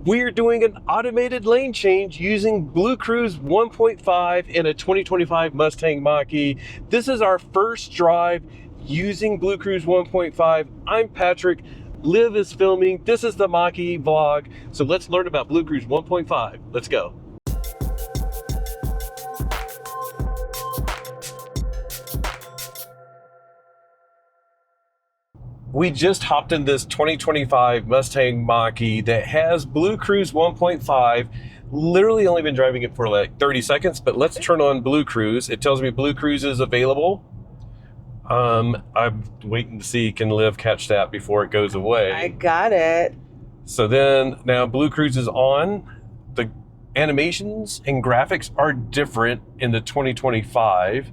We're doing an automated lane change using BlueCruise 1.5 in a 2025 Mustang Mach-E. This is our first drive using BlueCruise 1.5. I'm Patrick. Liv is filming. This is the Mach-E vlog. So let's learn about BlueCruise 1.5. Let's go. We just hopped in this 2025 Mustang Mach-E that has BlueCruise 1.5. Literally only been driving it for like 30 seconds, but let's turn on BlueCruise. It tells me BlueCruise is available. I'm waiting to see, can Liv catch that before it goes away? I got it. So then now BlueCruise is on. The animations and graphics are different in the 2025.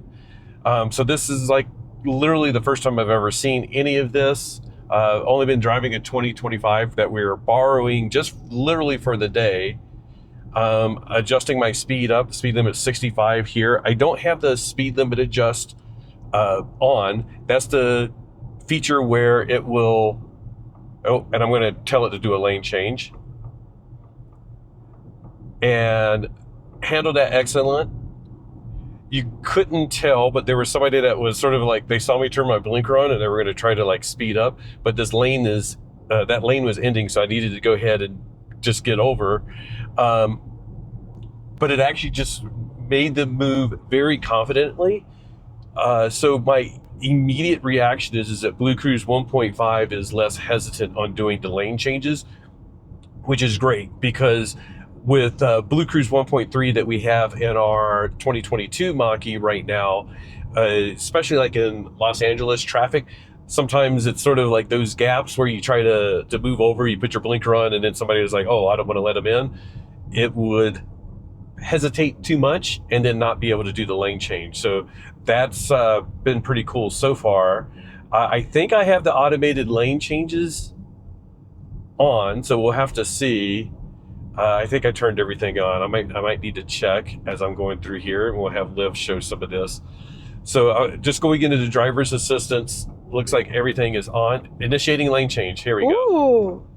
So this is like literally the first time I've ever seen any of this. Only been driving a 2025 that we're borrowing just literally for the day. Adjusting my speed up, speed limit 65 here. I don't have the speed limit adjust on. That's the feature where it will, and I'm gonna tell it to do a lane change. And handled that excellent. You couldn't tell, but there was somebody that was sort of like, they saw me turn my blinker on and they were going to try to like speed up, but this lane is, that lane was ending, so I needed to go ahead and just get over. But it actually just made them move very confidently. So my immediate reaction is that BlueCruise 1.5 is less hesitant on doing the lane changes, which is great because with BlueCruise 1.3 that we have in our 2022 Mach-E right now, especially like in Los Angeles traffic, sometimes it's sort of like those gaps where you try to move over, you put your blinker on, and then somebody is like, oh, I don't want to let them in. It would hesitate too much and then not be able to do the lane change. So that's been pretty cool so far. I think I have the automated lane changes on, so we'll have to see. I think I turned everything on. I might need to check as I'm going through here, and we'll have Liv show some of this. So just going into the driver's assistance, looks like everything is on. Initiating lane change. Here we go. Ooh.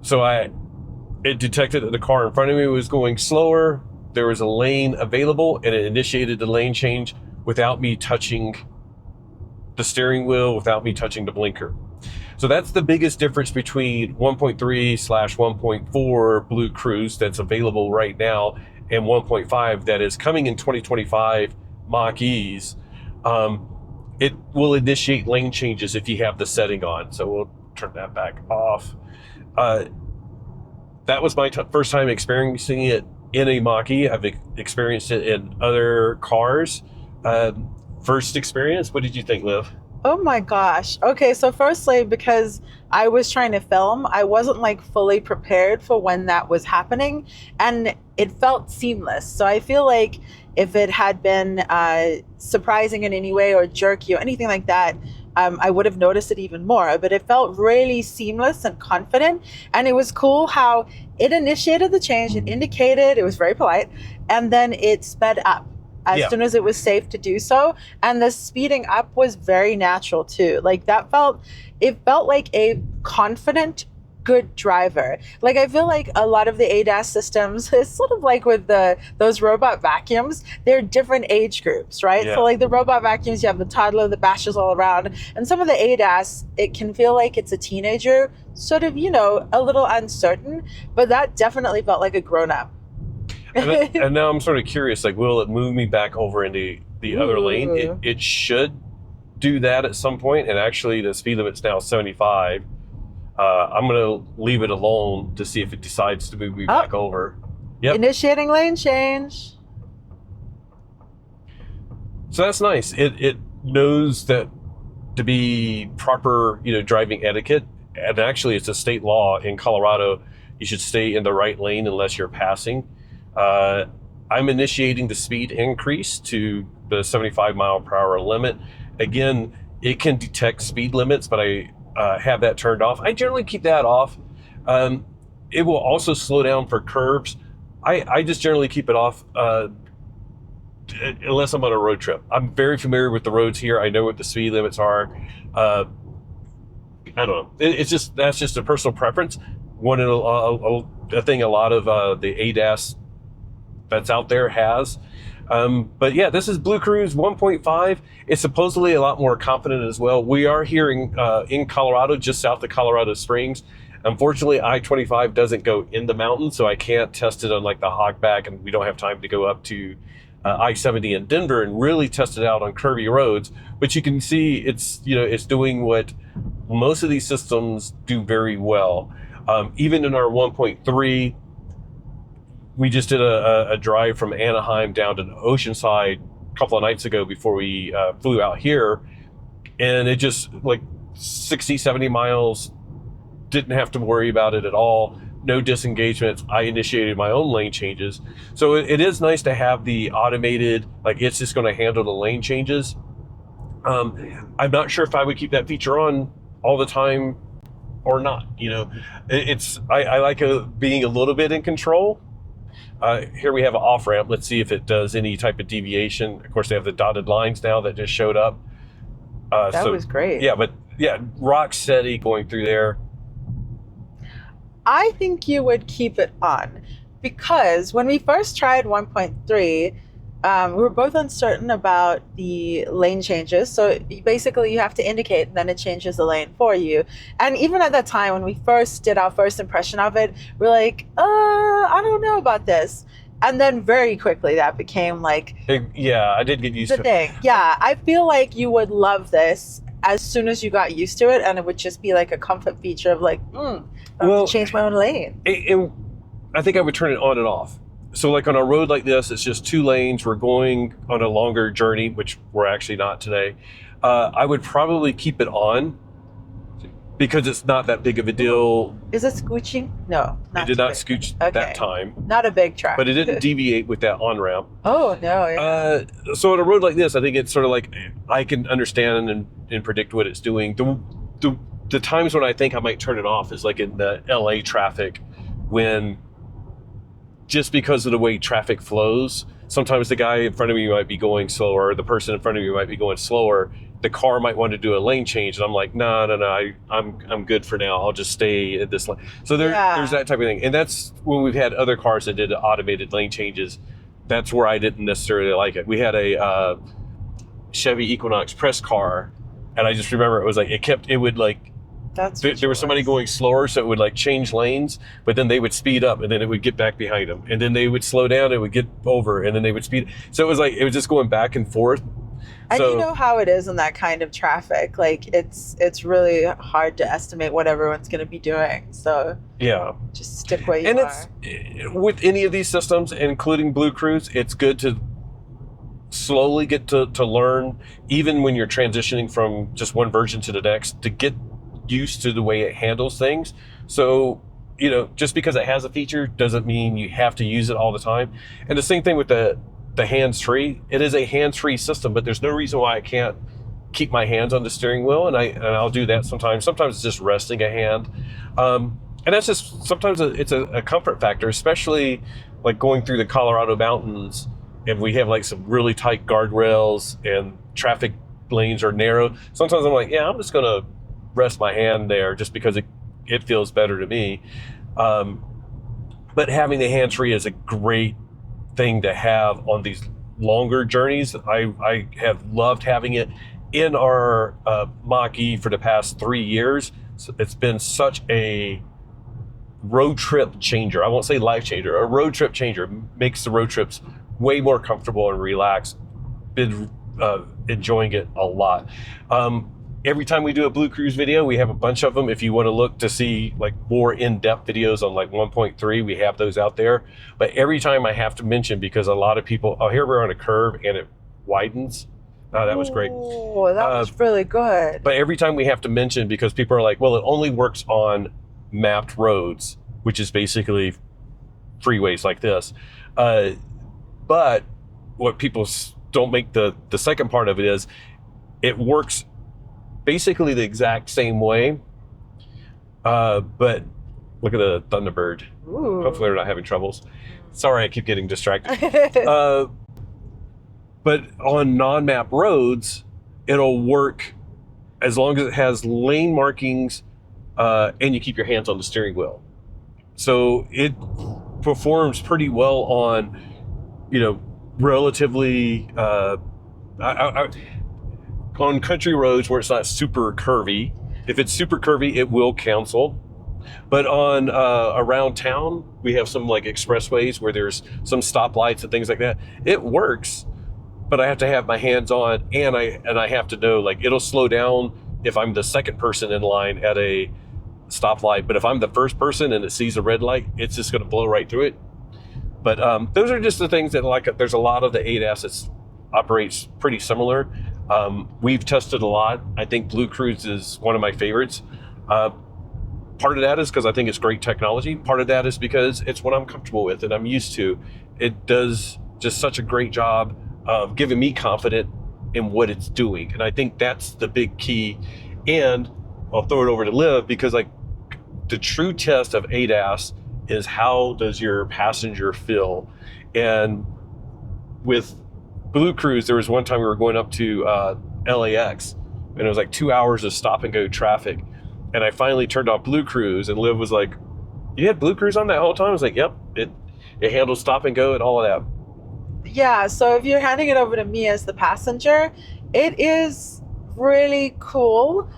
So it detected that the car in front of me was going slower. There was a lane available, and it initiated the lane change without me touching the steering wheel, without me touching the blinker. So that's the biggest difference between 1.3/1.4 BlueCruise that's available right now and 1.5 that is coming in 2025 Mach-E's. It will initiate lane changes if you have the setting on. So we'll turn that back off. That was my first time experiencing it in a Mach-E. I've experienced it in other cars. First experience, what did you think, Liv? Oh my gosh. Okay, so firstly, because I was trying to film, I wasn't like fully prepared for when that was happening, and it felt seamless. So I feel like if it had been surprising in any way or jerky or anything like that, I would have noticed it even more. But it felt really seamless and confident, and it was cool how it initiated the change. It indicated, it was very polite, and then it sped up as soon as it was safe to do so. And the speeding up was very natural too. Like it felt like a confident, good driver. Like I feel like a lot of the ADAS systems, it's sort of like with those robot vacuums, they're different age groups, right? Yeah. So like the robot vacuums, you have the toddler that bashes all around. And some of the ADAS, it can feel like it's a teenager, sort of, a little uncertain, but that definitely felt like a grown-up. And now I'm sort of curious, like, will it move me back over into the other lane? It should do that at some point, and actually the speed limit's now 75. I'm going to leave it alone to see if it decides to move me back over. Yep. Initiating lane change. So that's nice. It knows that to be proper, driving etiquette, and actually it's a state law in Colorado, you should stay in the right lane unless you're passing. I'm initiating the speed increase to the 75 mile per hour limit. Again, it can detect speed limits, but I have that turned off. I generally keep that off. It will also slow down for curves. I just generally keep it off unless I'm on a road trip. I'm very familiar with the roads here. I know what the speed limits are. I don't know. It's just, that's just a personal preference. One of a thing a lot of the ADAS that's out there has. But yeah, this is BlueCruise 1.5. It's supposedly a lot more confident as well. We are here in Colorado, just south of Colorado Springs. Unfortunately, I-25 doesn't go in the mountains, so I can't test it on like the hogback, and we don't have time to go up to I-70 in Denver and really test it out on curvy roads. But you can see it's, you know, it's doing what most of these systems do very well. Even in our 1.3, we just did a drive from Anaheim down to Oceanside a couple of nights ago before we flew out here, and it just like 60, 70 miles, didn't have to worry about it at all. No disengagements. I initiated my own lane changes. So it is nice to have the automated, like it's just going to handle the lane changes. I'm not sure if I would keep that feature on all the time or not. You know, I like being a little bit in control. Here we have an off ramp. Let's see if it does any type of deviation. Of course, they have the dotted lines now that just showed up. That was great. Yeah, but yeah, rock steady going through there. I think you would keep it on, because when we first tried 1.3, we were both uncertain about the lane changes. So basically you have to indicate and then it changes the lane for you. And even at that time, when we first did our first impression of it, we're like, I don't know about this. And then very quickly that became like, yeah, I did get used to the thing. Yeah, I feel like you would love this as soon as you got used to it, and it would just be like a comfort feature of like, I have to change my own lane. I think I would turn it on and off. So like on a road like this, it's just 2 lanes. We're going on a longer journey, which we're actually not today. I would probably keep it on because it's not that big of a deal. Is it scooching? No, it did not scooch that time. Not a big track. But it didn't deviate with that on-ramp. Oh, no. Yeah. So on a road like this, I think it's sort of like I can understand and predict what it's doing. The times when I think I might turn it off is like in the LA traffic, when just because of the way traffic flows, sometimes the guy in front of me might be going slower, the person in front of me might be going slower. The car might want to do a lane change, and I'm like, no, I'm good for now. I'll just stay at this lane. So there's that type of thing, and that's when we've had other cars that did automated lane changes. That's where I didn't necessarily like it. We had a Chevy Equinox press car, and I just remember it was like it would like. There was somebody going slower, so it would like change lanes, but then they would speed up, and then it would get back behind them, and then they would slow down, it would get over, and then they would speed. So it was like it was just going back and forth. And you know how it is in that kind of traffic. Like it's really hard to estimate what everyone's going to be doing. So yeah, just stick where you are. It's with any of these systems, including BlueCruise, it's good to slowly get to learn, even when you're transitioning from just one version to the next, to get used to the way it handles things. So, you know, just because it has a feature doesn't mean you have to use it all the time. And the same thing with the hands-free. It is a hands-free system, but there's no reason why I can't keep my hands on the steering wheel, and I'll do that sometimes. Sometimes it's just resting a hand. And that's just, sometimes it's a comfort factor, especially like going through the Colorado mountains, and we have like some really tight guardrails and traffic lanes are narrow. Sometimes I'm like, yeah, I'm just gonna rest my hand there just because it feels better to me. But having the hands-free is a great thing to have on these longer journeys. I have loved having it in our Mach-E for the past 3 years. So it's been such a road trip changer. I won't say life changer, a road trip changer. Makes the road trips way more comfortable and relaxed. Been enjoying it a lot. Every time we do a BlueCruise video, we have a bunch of them. If you want to look to see like more in-depth videos on like 1.3, we have those out there. But every time I have to mention, because a lot of people, oh, here we're on a curve and it widens. Oh, that was great. Oh, that was really good. But every time we have to mention, because people are like, well, it only works on mapped roads, which is basically freeways like this. But what people don't make the second part of it is, it works basically the exact same way, but look at the Thunderbird. Ooh. Hopefully they're not having troubles. Sorry, I keep getting distracted. But on non-map roads, it'll work as long as it has lane markings and you keep your hands on the steering wheel. So it performs pretty well on, relatively on country roads where it's not super curvy. If it's super curvy, it will cancel. But on around town, we have some like expressways where there's some stoplights and things like that. It works, but I have to have my hands on, and I have to know, like, it'll slow down if I'm the second person in line at a stoplight. But if I'm the first person and it sees a red light, it's just going to blow right through it. But those are just the things that, like, there's a lot of the ADAS that operates pretty similar. We've tested a lot. I think BlueCruise is one of my favorites. Part of that is because I think it's great technology. Part of that is because it's what I'm comfortable with and I'm used to. It does just such a great job of giving me confidence in what it's doing. And I think that's the big key. And I'll throw it over to Liv, because like the true test of ADAS is how does your passenger feel? And with BlueCruise, there was one time we were going up to LAX, and it was like 2 hours of stop and go traffic. And I finally turned off BlueCruise, and Liv was like, "You had BlueCruise on that whole time?" I was like, "Yep, it handles stop and go and all of that." Yeah, so if you're handing it over to me as the passenger, it is really cool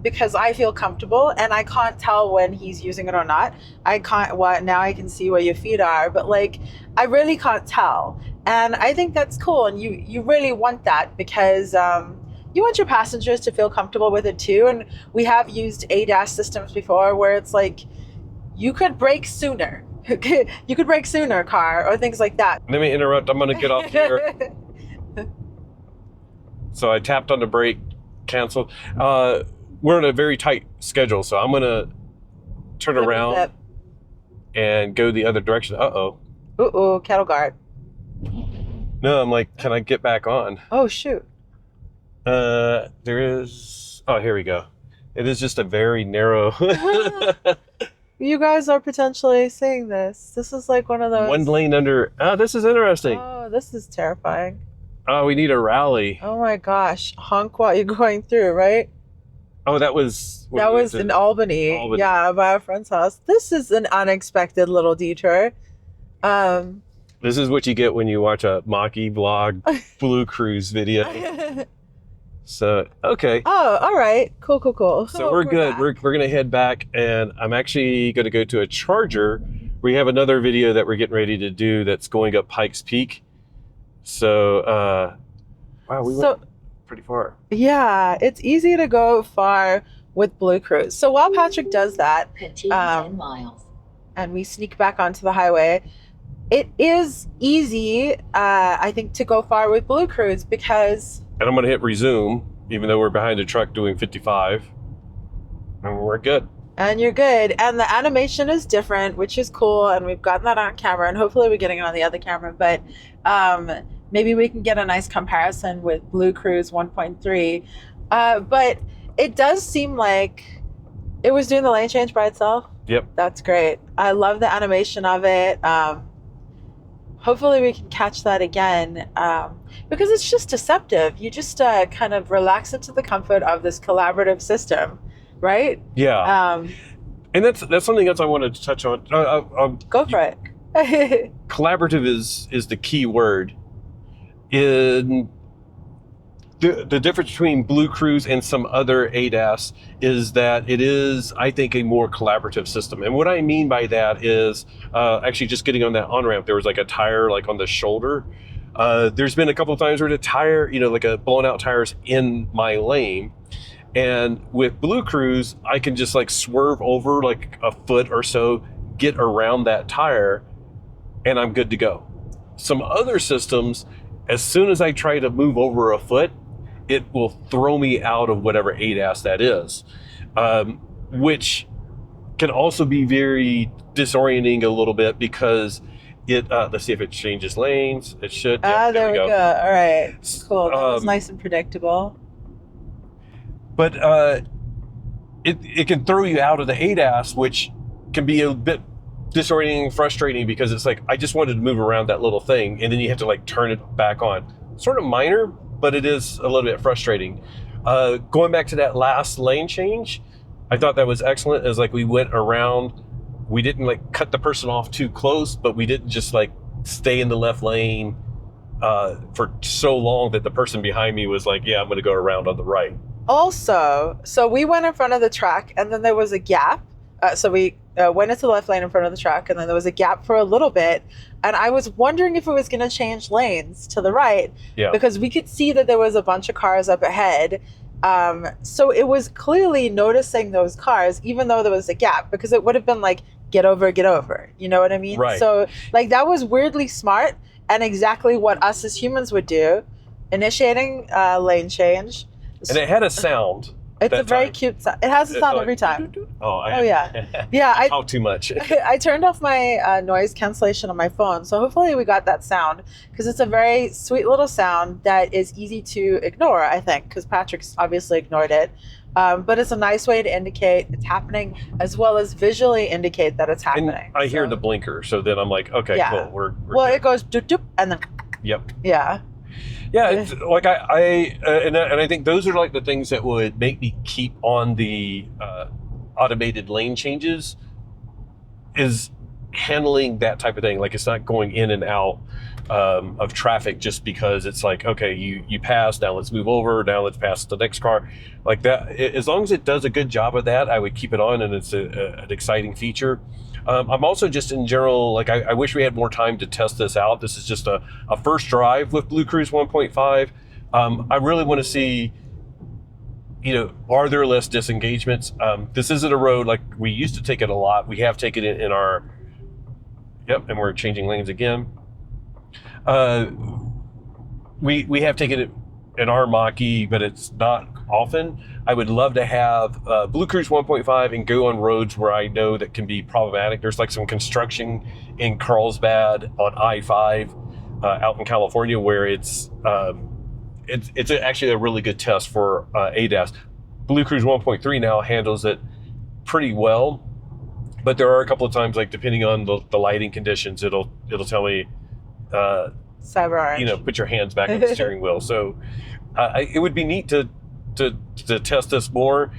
because I feel comfortable, and I can't tell when he's using it or not. Now I can see where your feet are, but like, I really can't tell. And I think that's cool, and you really want that, because you want your passengers to feel comfortable with it too. And we have used ADAS systems before where it's like, you could brake sooner. You could brake sooner, car, or things like that. Let me interrupt. I'm going to get off here. So I tapped on the brake, canceled. We're on a very tight schedule, so I'm going to turn around and go the other direction. Uh-oh. Cattle guard. No, I'm like, can I get back on? Oh, shoot. There is... Oh, here we go. It is just a very narrow... You guys are potentially seeing this. This is like one of those... One lane under... Oh, this is interesting. Oh, this is terrifying. Oh, we need a rally. Oh my gosh. Honk while you're going through, right? Oh, that was... That was in Albany. Yeah, by a friend's house. This is an unexpected little detour. This is what you get when you watch a Mach-E vlog BlueCruise video. So, okay. Oh, all right. Cool. So we're good. Back. We're going to head back, and I'm actually going to go to a charger. We have another video that we're getting ready to do that's going up Pikes Peak. So, wow, we went pretty far. Yeah, it's easy to go far with BlueCruise. So while Patrick does that, continue 10 miles. And we sneak back onto the highway, it is easy, I think, to go far with BlueCruise because... And I'm going to hit resume, even though we're behind a truck doing 55. And we're good. And you're good. And the animation is different, which is cool. And we've gotten that on camera. And hopefully we're getting it on the other camera. But maybe we can get a nice comparison with BlueCruise 1.3. But it does seem like it was doing the lane change by itself. Yep. That's great. I love the animation of it. Hopefully we can catch that again because it's just deceptive. You just kind of relax into the comfort of this collaborative system, right? Yeah. And that's something else I wanted to touch on. Go for it. Collaborative is the key word. In the difference between BlueCruise and some other ADAS is that it is, I think, a more collaborative system. And what I mean by that is actually just getting on that on-ramp, there was like a tire like on the shoulder. There's been a couple of times where the tire, like a blown out tire's in my lane. And with BlueCruise, I can just like swerve over like a foot or so, get around that tire, and I'm good to go. Some other systems, as soon as I try to move over a foot, it will throw me out of whatever ADAS that is, which can also be very disorienting a little bit because it, let's see if it changes lanes. It should. Yep, there we go. All right, cool. That was nice and predictable. But it can throw you out of the ADAS, which can be a bit disorienting and frustrating because it's like, I just wanted to move around that little thing, and then you have to like turn it back on. Sort of minor, but it is a little bit frustrating. Going back to that last lane change, I thought that was excellent. It was like we went around, we didn't like cut the person off too close, but we didn't just like stay in the left lane for so long that the person behind me was like, yeah, I'm going to go around on the right. Also, so we went in front of the truck, and then there was a gap. So we went into the left lane in front of the truck, and then there was a gap for a little bit. And I was wondering if it was going to change lanes to the right, because we could see that there was a bunch of cars up ahead. So it was clearly noticing those cars, even though there was a gap, because it would have been like, get over. You know what I mean? Right. So like that was weirdly smart and exactly what us as humans would do, initiating lane change. And it had a sound. It's a very cute sound. It has a sound every time. Oh yeah. Yeah. I talk too much. I turned off my noise cancellation on my phone. So hopefully we got that sound, because it's a very sweet little sound that is easy to ignore, I think, because Patrick's obviously ignored it. But it's a nice way to indicate it's happening, as well as visually indicate that it's happening. And I hear the blinker. So then I'm like, okay, cool. We're good. It goes doop, doop, and then. Yep. Yeah. Yeah, it's like and I think those are like the things that would make me keep on the automated lane changes, is handling that type of thing. Like it's not going in and out of traffic just because it's like, okay, you passed, now let's move over, now let's pass the next car. Like that, as long as it does a good job of that, I would keep it on, and it's an exciting feature. I'm also just in general, like I wish we had more time to test this out. This is just a first drive with BlueCruise 1.5. I really want to see, are there less disengagements? This isn't a road like we used to take it a lot. We have taken it in our, and we're changing lanes again. We have taken it in our Mach-E, but it's not often. I would love to have BlueCruise 1.5 and go on roads where I know that can be problematic. There's like some construction in Carlsbad on I-5 out in California where it's actually a really good test for ADAS. BlueCruise 1.3 now handles it pretty well, but there are a couple of times, like depending on the lighting conditions, it'll tell me, put your hands back on the steering wheel. So it would be neat to test this more.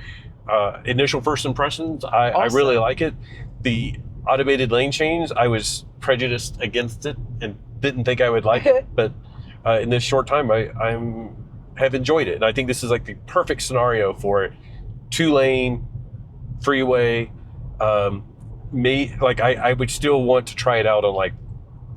Initial first impressions, I really like it. The automated lane change, I was prejudiced against it and didn't think I would like it, but in this short time, I have enjoyed it. And I think this is like the perfect scenario for it. 2-lane, freeway. I would still want to try it out on like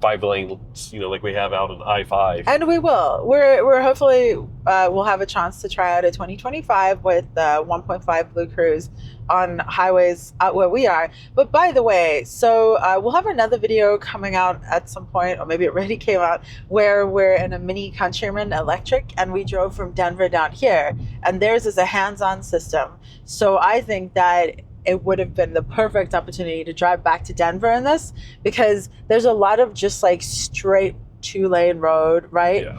5 lanes, like we have out on I-5. And we will. We're hopefully we'll have a chance to try out a 2025 with 1.5 BlueCruise on highways out where we are. But by the way, so we'll have another video coming out at some point, or maybe it already came out, where we're in a mini Countryman electric, and we drove from Denver down here, and theirs is a hands-on system. So I think that it would have been the perfect opportunity to drive back to Denver in this, because there's a lot of just like straight 2-lane road, right? Yeah.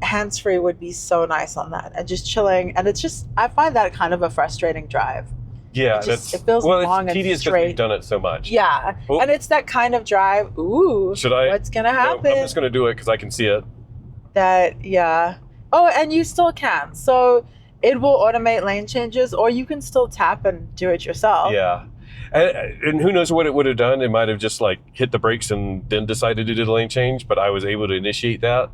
Hands-free would be so nice on that, and just chilling. And it's just, I find that kind of a frustrating drive. Yeah, it feels long and tedious straight. We've done it so much. Yeah, and it's that kind of drive. Ooh, should I? What's gonna happen? No, I'm just gonna do it because I can see it. Yeah. Oh, and you still can. So it will automate lane changes, or you can still tap and do it yourself. Yeah. And who knows what it would have done? It might have just like hit the brakes and then decided to do the lane change, but I was able to initiate that.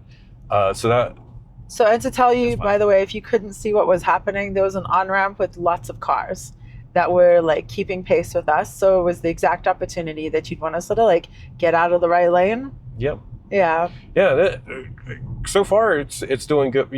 So and to tell you, by the way, if you couldn't see what was happening, there was an on-ramp with lots of cars that were like keeping pace with us. So it was the exact opportunity that you'd want to sort of like get out of the right lane. Yep. Yeah. Yeah. So far, it's doing good,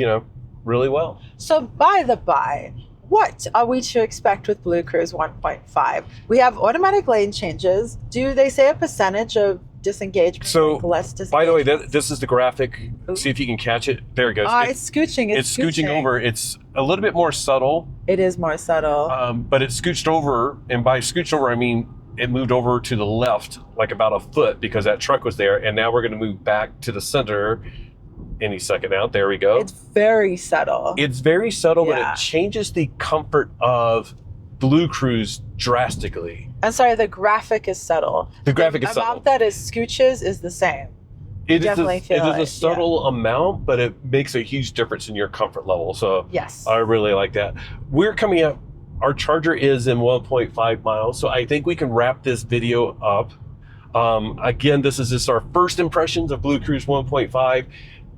really well. So by the by, what are we to expect with BlueCruise 1.5? We have automatic lane changes. Do they say a percentage of disengagement? So, less disengagement? by the way, this is the graphic. Ooh. See if you can catch it. There it goes. It's scooching. It's scooching over. It's a little bit more subtle. It is more subtle. But it scooched over, and by scooched over, I mean it moved over to the left like about a foot because that truck was there, and now we're going to move back to the center any second now. There we go. It's very subtle. It's very subtle, but it changes the comfort of BlueCruise drastically. I'm sorry, the graphic is subtle. The graphic is subtle. The amount that it scooches is the same. It Definitely is feel a it, subtle amount, but it makes a huge difference in your comfort level. So Yes. I really like that. We're coming up. Our charger is in 1.5 miles, so I think we can wrap this video up. Again, this is just our first impressions of BlueCruise 1.5.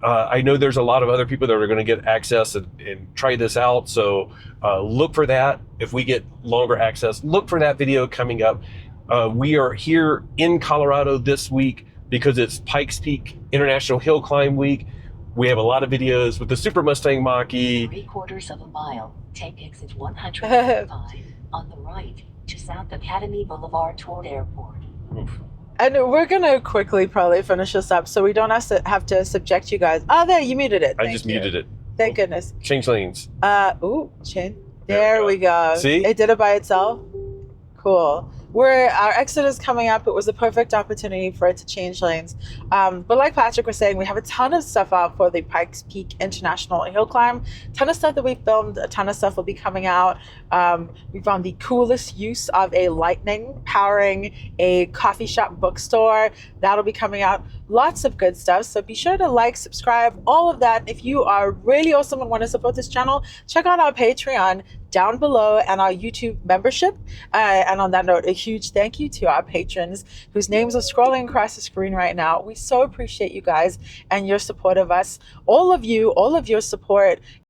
I know there's a lot of other people that are going to get access and try this out. So look for that. If we get longer access, look for that video coming up. We are here in Colorado this week because it's Pikes Peak International Hill Climb Week. We have a lot of videos with the Super Mustang Mach-E. 3/4 of a mile, take exit 105 on the right to South Academy Boulevard toward airport. Oof. And we're going to quickly probably finish this up so we don't have to subject you guys. Oh, there, you muted it. I Thank just you. muted it. Thank goodness. Change lanes. Chin. There There we we go. See? It did it by itself. Cool. Our exit is coming up. It was a perfect opportunity for it to change lanes. But like Patrick was saying, we have a ton of stuff out for the Pikes Peak International Hill Climb. Ton of stuff that we filmed. A ton of stuff will be coming out. We found the coolest use of a lightning powering a coffee shop bookstore. That'll be coming out. Lots of good stuff. So be sure to like, subscribe, all of that. If you are really awesome and want to support this channel, check out our Patreon down below and our YouTube membership. And on that note, a huge thank you to our patrons whose names are scrolling across the screen right now. We so appreciate you guys and your support of us. All of you, all of your support